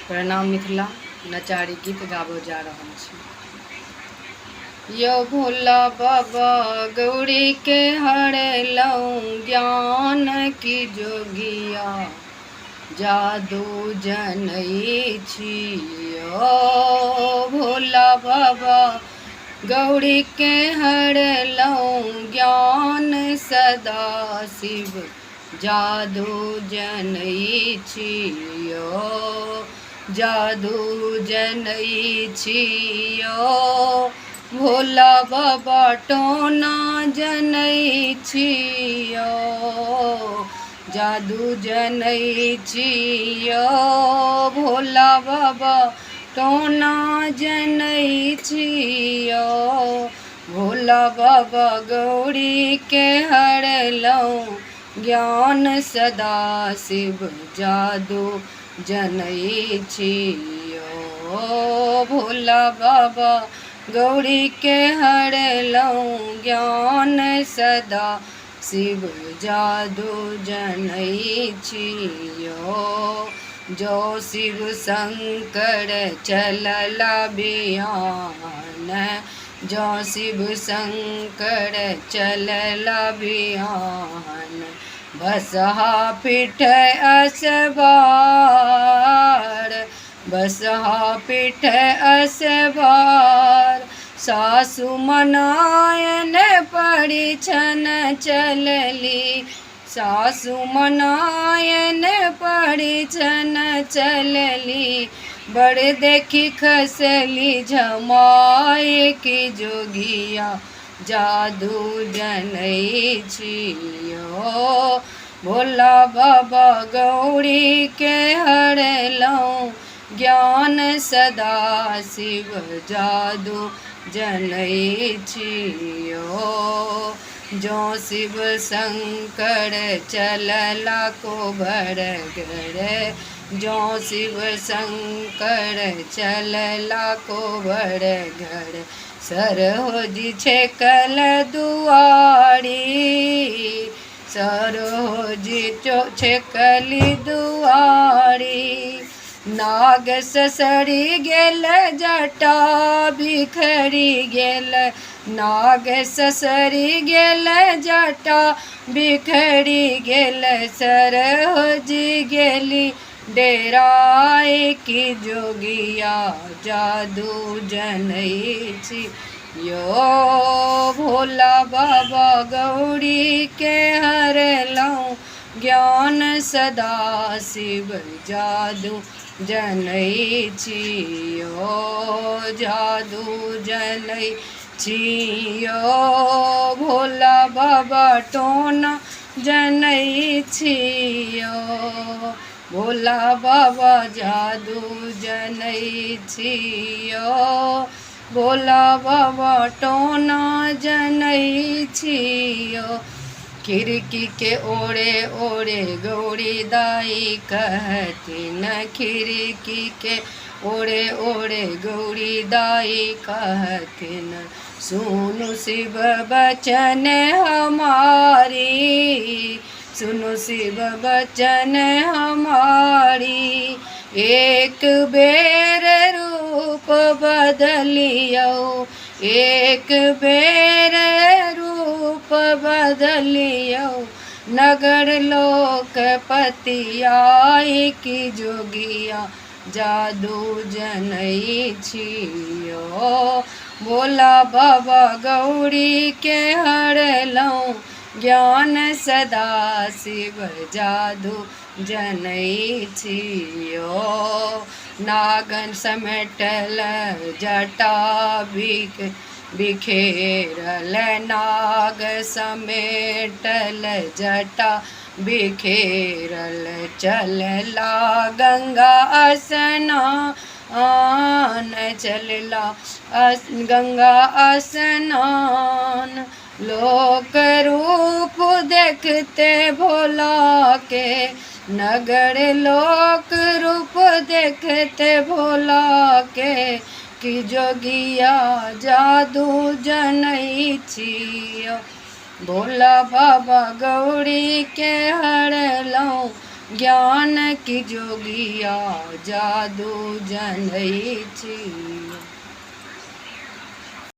प्रणाम मिथिला। नचारी गीत गाबो जा रहल छी। यो भोला बाबा गौरी के हरलौं ज्ञान की जोगिया, जादू जनई छी। यो भोला बाबा गौरी के हरलौं ज्ञान सदा शिव, जादू जनई छी। यो जादू जनई छी। यो भोला बाबा टोना जनई छी। यो जादू जनई छी। यो भोला बाबा टोना जनई छी। यो भोला बाबा गौरी के हरलौं ज्ञान सदा शिव, जादू जनई छी। यो भोला बाबा गौरी के हरलौं ज्ञान सदा शिव, जादू जनई छी। यो जो शिव शंकर चलला बियान, जो शिव शंकर चलला बियान, बसहा पीठ असवार, बसहा पीठ असवार, सासु मनायन परिछन चलली, सासु मनायन परिछन चलली, बड़ देखी खसली झमाए की जोगिया, जादू जनई छी। यो भोला बाबा गौरी के हरलौं ज्ञान सदा शिव, जादू जनई छी। यो जो शिव शंकर चलला को भरगर, जो शिव शंकर चलला को भरगर, सरोजी छेकल दुआरी, सरोजी छेकली दुआरी, नाग ससरी गेल जटा बिखरी गेल, नाग ससरी गेल जटा बिखरी गेल, सरोजी गेली डेराए की जोगिया, जादू जनई छी। यो भोला बाबा गौरी के हरलौं ज्ञान सदा शिव, जादू जनई छी। यो जादू जनई छी। यो भोला बाबा टोना जनई छी। यो भोला बाबा जादू जनई छी। यो भोला बाबा टोना जनई छी। यो खिड़की के ओरे ओरे गौरी दाई कहथिन, खिड़की के ओरे ओरे गौरी दाई कहथिन, सुनु शिव बचन हमारी, सुनु शिव बचन हमारी, एक बेर रूप बदलियो, एक बेर रूप बदलियो, नगर लोक पति आई की जोगिया, जादू जनई छी। यो भोला बाबा गौरी के हरलौं ज्ञान सदा शिव, जादू जनई छी। यो नागन समेटल जटा बिखेरल, नाग समेटल जटा बिखेरल, चलला गंगा स्नान, चलला गंगा स्नान, लोक रूप देखते भोला के, नगर लोक रूप देखते भोला के, की जोगिया जादू जनई छी। भोला बाबा गौरी के हरलौं ज्ञान की जोगिया जादू जनै छी।